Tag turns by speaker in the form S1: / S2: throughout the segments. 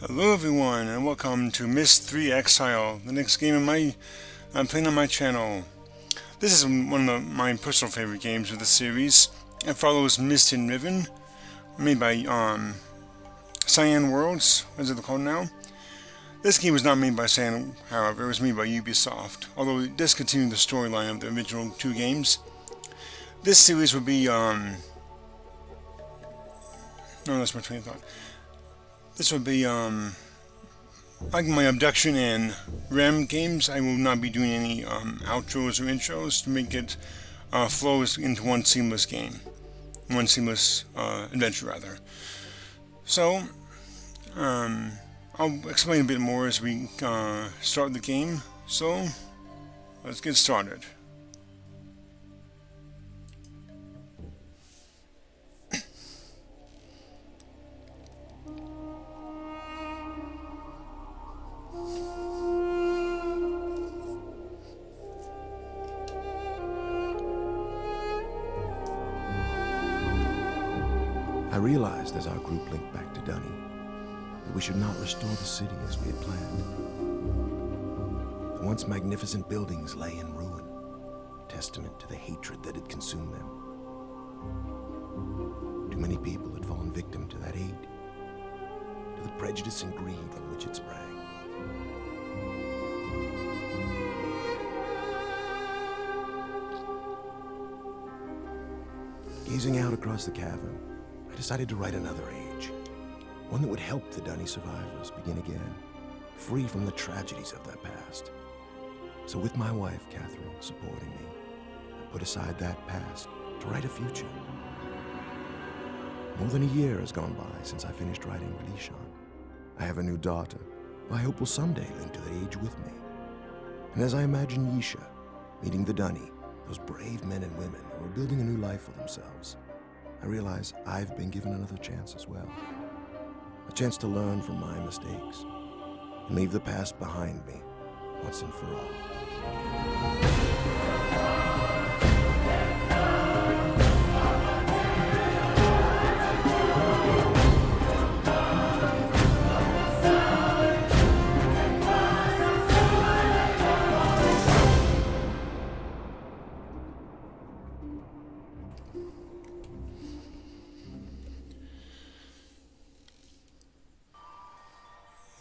S1: Hello everyone and welcome to Myst 3 Exile, the next game I'm playing on my channel. This is one of my personal favorite games of the series. It follows Myst and Riven, made by Cyan Worlds, as it's called now. This game was not made by Cyan, however, it was made by Ubisoft, although it does continue the storyline of the original two games. This series would be, no, that's my train of thought. This will be, like my Abduction and Rem games. I will not be doing any outros or intros to make it flow into one seamless game. One seamless adventure, rather. So, I'll explain a bit more as we start the game. So, let's get started.
S2: I realized as our group linked back to Dunny that we should not restore the city as we had planned. The once magnificent buildings lay in ruin, testament to the hatred that had consumed them. Too many people had fallen victim to that hate, to the prejudice and greed from which it sprang. Gazing out across the cavern, I decided to write another age, one that would help the Dunny survivors begin again, free from the tragedies of their past. So with my wife, Catherine, supporting me, I put aside that past to write a future. More than a year has gone by since I finished writing Relishon. I have a new daughter, who I hope will someday link to the age with me. And as I imagine Yisha meeting the Dunny, those brave men and women who are building a new life for themselves, I realize I've been given another chance as well. A chance to learn from my mistakes and leave the past behind me once and for all.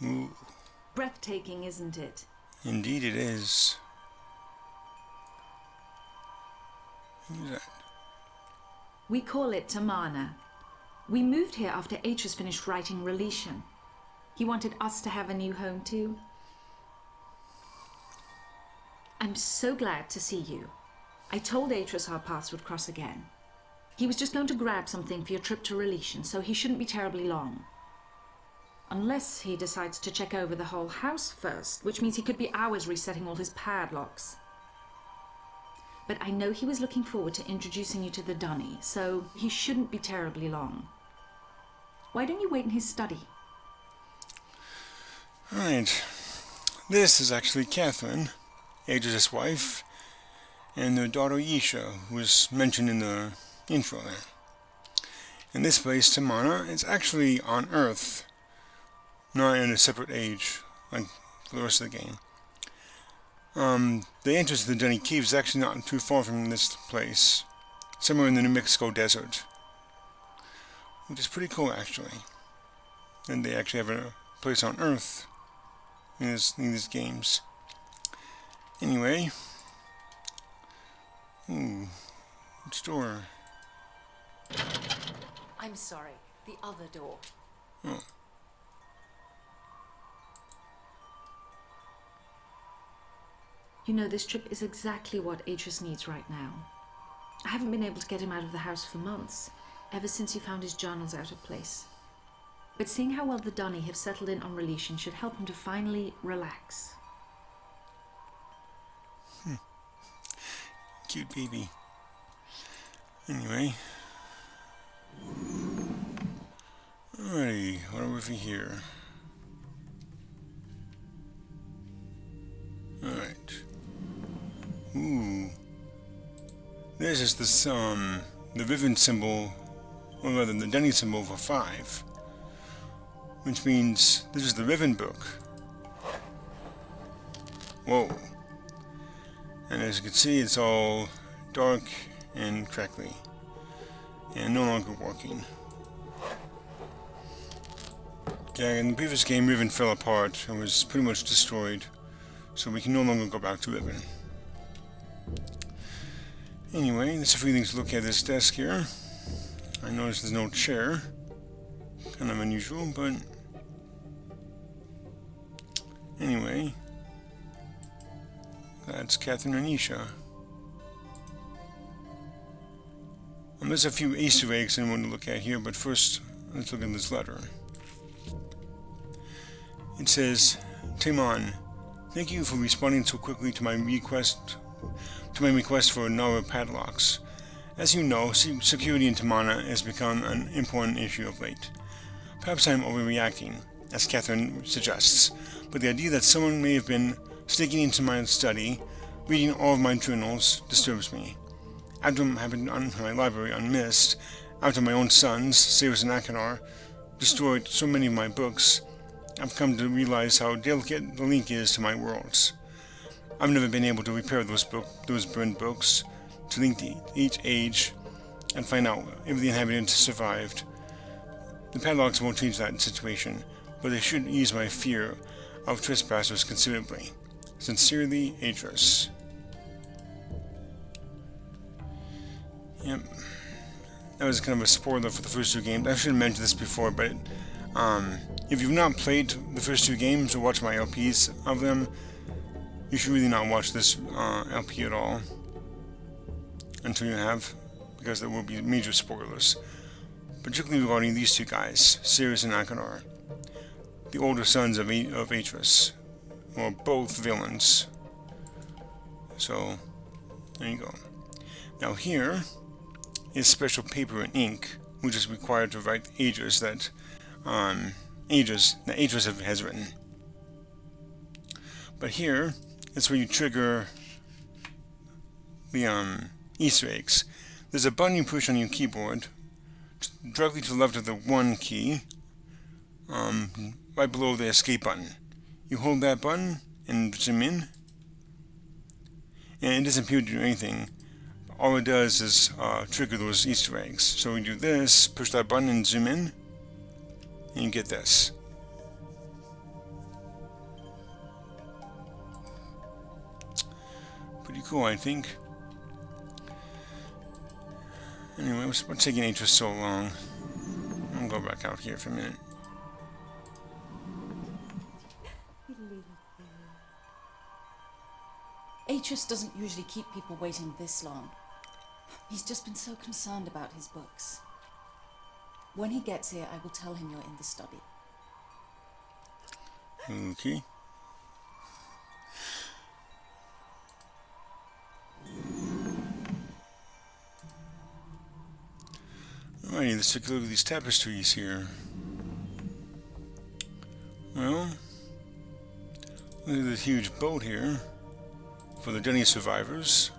S1: Ooh,
S3: Breathtaking, isn't it?
S1: indeed it is. Who's that?
S3: We call it Tamana. We moved here after Atreus finished writing Relishon. He wanted us to have a new home too. I'm so glad to see you. I told Atreus our paths would cross again. He was just going to grab something for your trip to Relishon, so he shouldn't be terribly long. Unless he decides to check over the whole house first, which means he could be hours resetting all his padlocks. But I know he was looking forward to introducing you to the Dunny, so he shouldn't be terribly long. Why don't you wait in his study?
S1: Alright. This is actually Catherine, Adrian's wife, and their daughter Yisha, who was mentioned in the intro there. In this place, Tamana, is actually on Earth, not in a separate age, like for the rest of the game. The entrance to the Dunny Cave is actually not too far from this place, somewhere in the New Mexico desert, which is pretty cool actually. And they actually have a place on Earth in these games. Anyway, ooh, which door?
S4: I'm sorry, the other door.
S1: Oh.
S3: You know, this trip is exactly what Atreus needs right now. I haven't been able to get him out of the house for months, ever since he found his journals out of place. But seeing how well the Dunny have settled in on Relishon should help him to finally relax.
S1: Cute baby. Anyway. Alrighty, what are we for here? Alright. Ooh. This is the Riven symbol, or rather the Dunny symbol for 5. which means this is the Riven book. Whoa. And as you can see, it's all dark and crackly, and no longer working. Yeah, in the previous game, Riven fell apart and was pretty much destroyed, so we can no longer go back to Riven. Anyway, there's a few things to look at this desk here. I noticed there's no chair. Kind of unusual, but anyway, that's Catherine and Isha. There's a few Easter eggs I want to look at here, but first, let's look at this letter. It says, Timon, thank you for responding so quickly to my request for Nara padlocks. As you know, security in Timana has become an important issue of late. Perhaps I am overreacting, as Catherine suggests, but the idea that someone may have been sneaking into my study, reading all of my journals, disturbs me. After what happened on my library on Myst, after my own sons, Sirius and Akanar, destroyed so many of my books, I've come to realize how delicate the link is to my worlds. I've never been able to repair those burned books, to link to each age, and find out if the inhabitants survived. The padlocks won't change that situation, but they should ease my fear of trespassers considerably. Sincerely, Atris. Yep. That was kind of a spoiler for the first two games. I should have mentioned this before, but if you've not played the first two games or watched my LPs of them, you should really not watch this LP at all until you have, because there will be major spoilers, particularly regarding these two guys, Sirius and Akanar, the older sons of Atris, who are both villains. So, there you go. Now here is special paper and ink, which is required to write ages that Atris has written. But here is where you trigger the Easter eggs. There's a button you push on your keyboard, directly to the left of the 1 key, right below the escape button. You hold that button and zoom in, and it doesn't appear to do anything. All it does is trigger those Easter eggs. So we do this, push that button and zoom in, and you get this. Pretty cool, I think. Anyway, what's taking Atris so long? I'll go back out here for a minute.
S4: Atris doesn't usually keep people waiting this long. He's just been so concerned about his books. When he gets here, I will tell him you're in the study.
S1: Okay. Alrighty, let's take a look at these tapestries here. Well, look at this huge boat here for the Dunny survivors.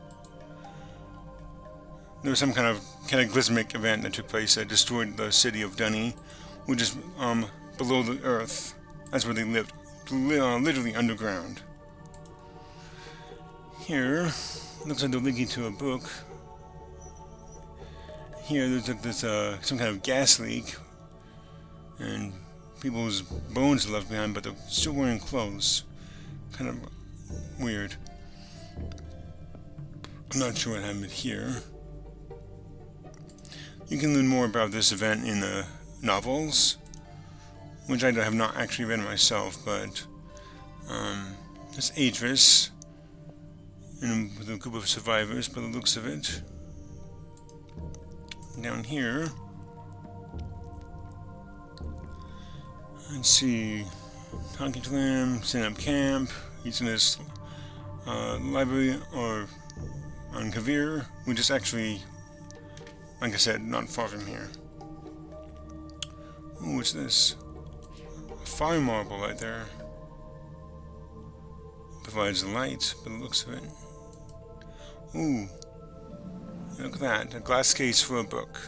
S1: There was some kind of cataclysmic event that took place that destroyed the city of Dunny, which is below the earth. That's where they lived, literally underground. Here, looks like they're linking to a book. Here, there's like this some kind of gas leak, and people's bones are left behind, but they're still wearing clothes. Kind of weird. I'm not sure what happened here. You can learn more about this event in the novels, which I have not actually read myself, but it's Atris and with a group of survivors by the looks of it. Down here, let's see, talking to them, setting up camp. He's in this library or on Kavir, which is actually, like I said, not far from here. Ooh, what's this? A fire marble right there. Provides light by the looks of it. Ooh. Look at that, a glass case for a book.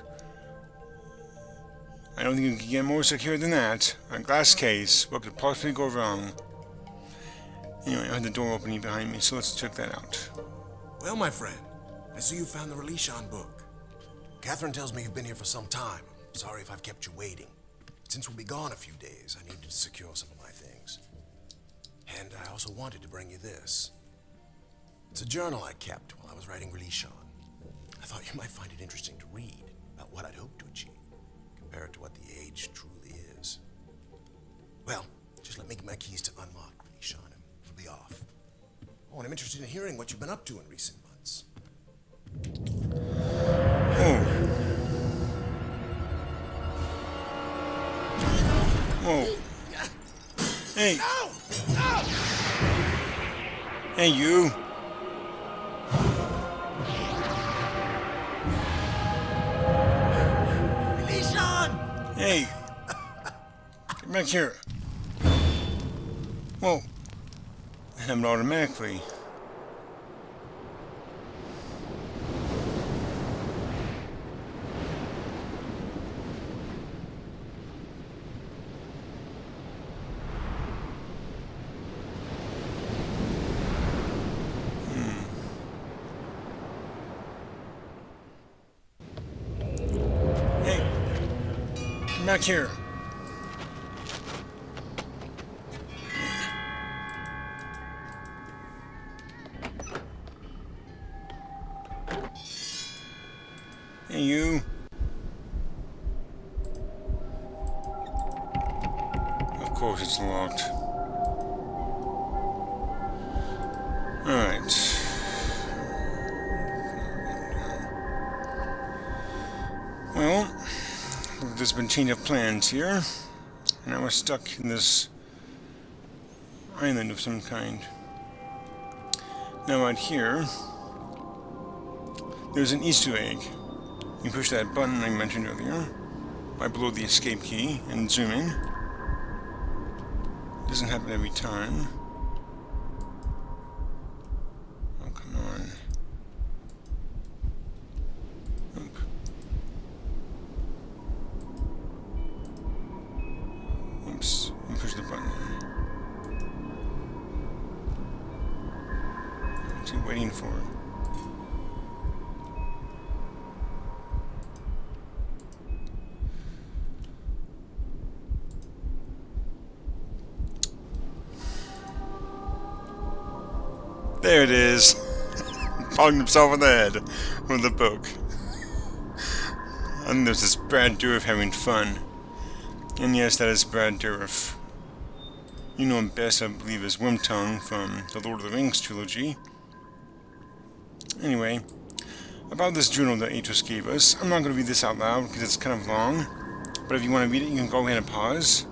S1: I don't think you can get more secure than that. A glass case. What could possibly go wrong? Anyway, I had the door opening behind me, so let's check that out.
S2: Well, my friend, I see you found the Relishon book. Catherine tells me you've been here for some time. Sorry if I've kept you waiting. Since we'll be gone a few days, I needed to secure some of my things. And I also wanted to bring you this. It's a journal I kept while I was writing Relishon. I thought you might find it interesting to read about what I'd hoped to achieve, compared to what the age truly is. Well, just let me get my keys to unlock Relishon and we'll be off. Oh, and I'm interested in hearing what you've been up to in recent months.
S1: Oh. Whoa. Hey.
S2: No! No!
S1: Hey, you.
S2: Relishon!
S1: Hey. Get back here. Whoa. That happened automatically. Back here. Hey, you. Of course it's locked. Alright. Well, there's been change of plans here, and I was stuck in this island of some kind. Now right here, there's an Easter egg. You push that button I mentioned earlier, right below the escape key, and zoom in. It doesn't happen every time. Oh, come on. Nope. Oops, you push the button. What's he waiting for? There it is. Pounding himself in the head with the book. And there's this Brad Dourif having fun. And yes, that is Brad Dourif. You know him best, I believe, as Wormtongue from the Lord of the Rings trilogy. Anyway, about this journal that Atros gave us, I'm not going to read this out loud because it's kind of long. But if you want to read it, you can go ahead and pause.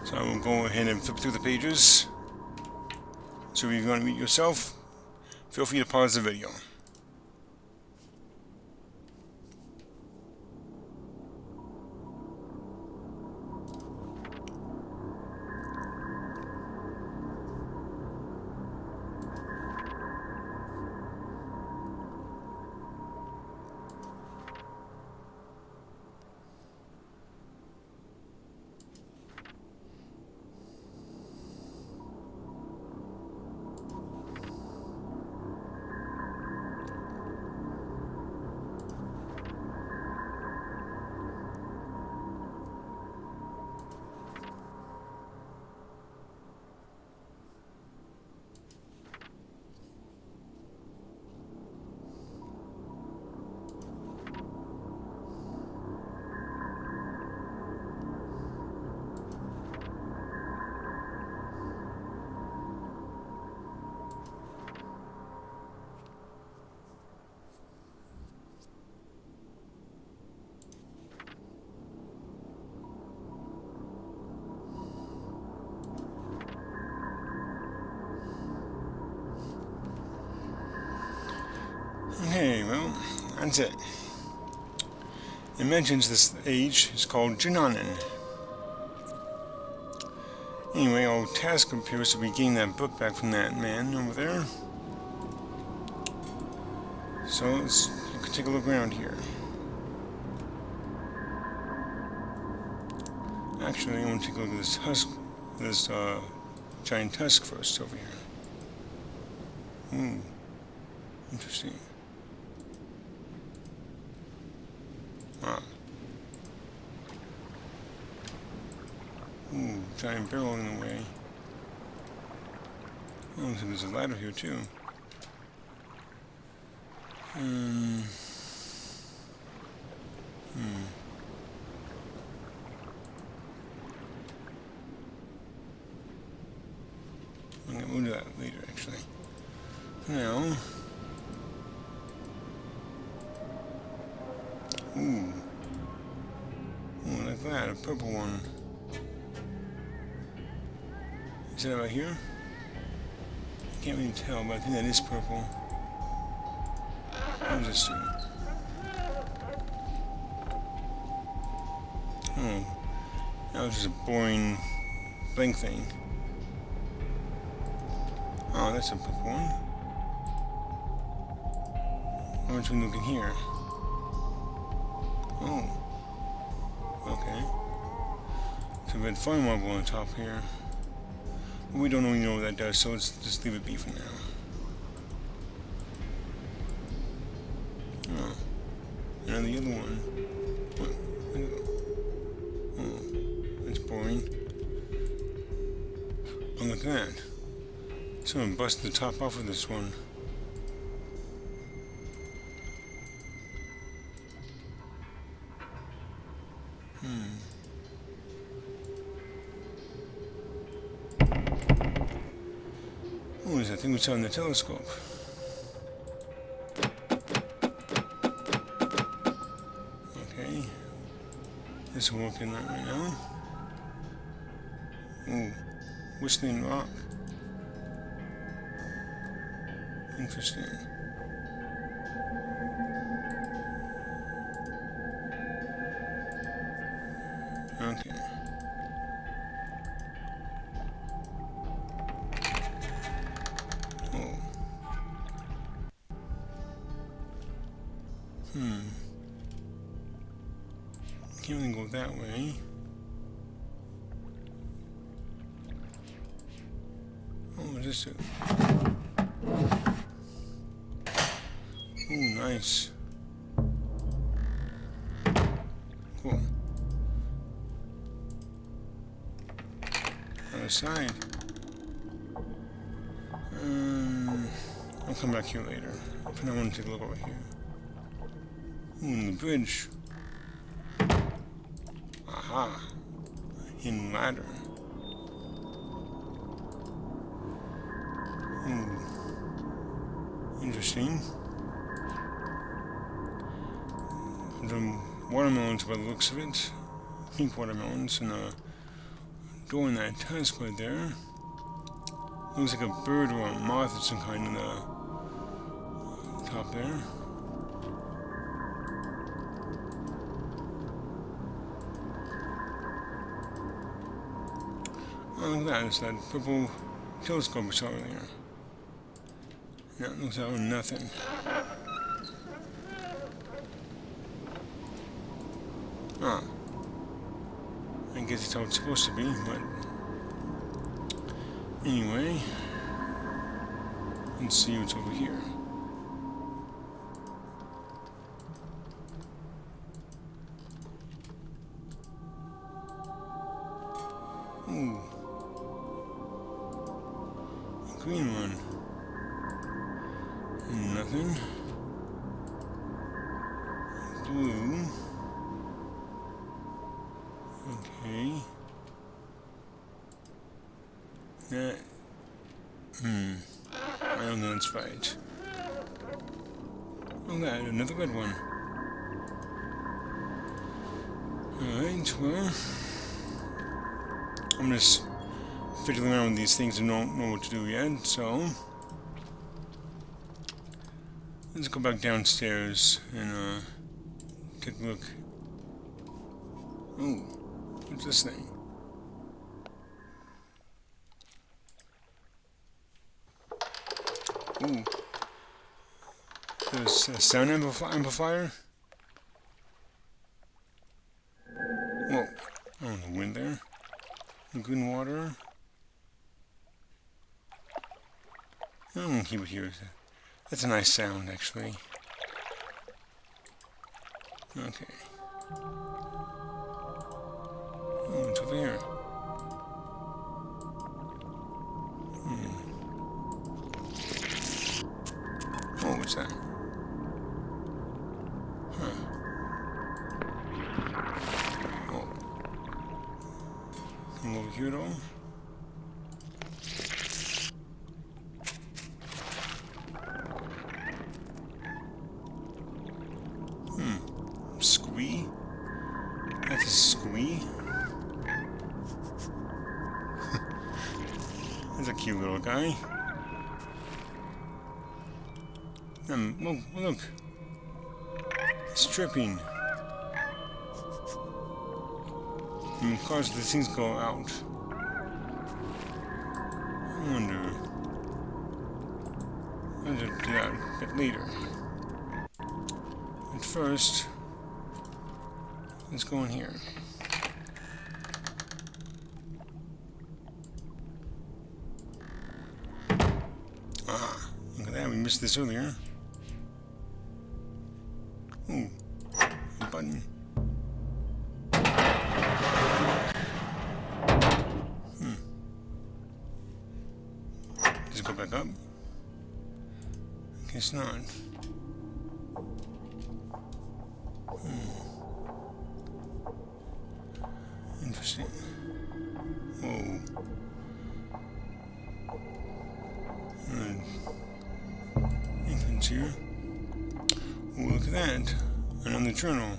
S1: So I will go ahead and flip through the pages. So if you want to read it yourself, feel free to pause the video. Okay, well, that's it. It mentions this age is called Jananen. Anyway, our task appears to be getting that book back from that man over there. So let's take a look around here. Actually, I want to take a look at this husk, this giant tusk first over here. Ooh, interesting. Ah. Ooh, giant barrel in the way. Oh, so there's a ladder here too. We'll do that later, actually. Now, ooh, like that, a purple one. Is that right here? I can't really tell, but I think that is purple. What does this do? Oh, that was just a boring blank thing. Oh, that's a purple one. How much we look in here? Oh, okay. So red fire marble on top here. But we don't really know what that does, so let's just leave it be for now. Oh, and the other one. Oh, that's boring. Oh, look at that. Someone busted the top off of this one. What is that thing we saw in the telescope? Okay. This will work in that right now. Ooh. Whistling rock. Interesting. Okay. Oh. Can't really go that way. Oh, what does this do? Oh, nice. Cool. Other side. I'll come back here later. For now, I want to take a look over here. Ooh, and the bridge. Aha. A hidden ladder. Ooh. Interesting. The watermelons by the looks of it. Pink watermelons and a door in that tusk right there. Looks like a bird or a moth of some kind in the top there. Oh, look at that. It's that purple telescope we saw earlier. Yeah, it looks like nothing. Ah. I guess it's how it's supposed to be, but anyway, let's see what's over here. Ooh. A green one. Nothing. Blue. Okay. That. I don't know that's right. Oh, that, another red one. Alright, well. I'm just fiddling around with these things and don't know what to do yet, so. Let's go back downstairs and, take a look. Ooh, what's this thing? Ooh. There's a sound amplifier? Whoa. Oh, the wind there. Lagoon water. I'm gonna keep it here. That's a nice sound, actually. Okay. Oh, it's over here. Oh, what's that? Huh. Oh. Come over here, though. Squee? That's a squee? That's a cute little guy. Oh, look. It's dripping. Of course, the things go out. I wonder. I'll just do that a bit later. But first, let's go in here. Ah, look at that. We missed this earlier. Ooh, a button. Does it go back up? Guess not. Interesting. Whoa. Infants here. Oh, look at that. Another journal.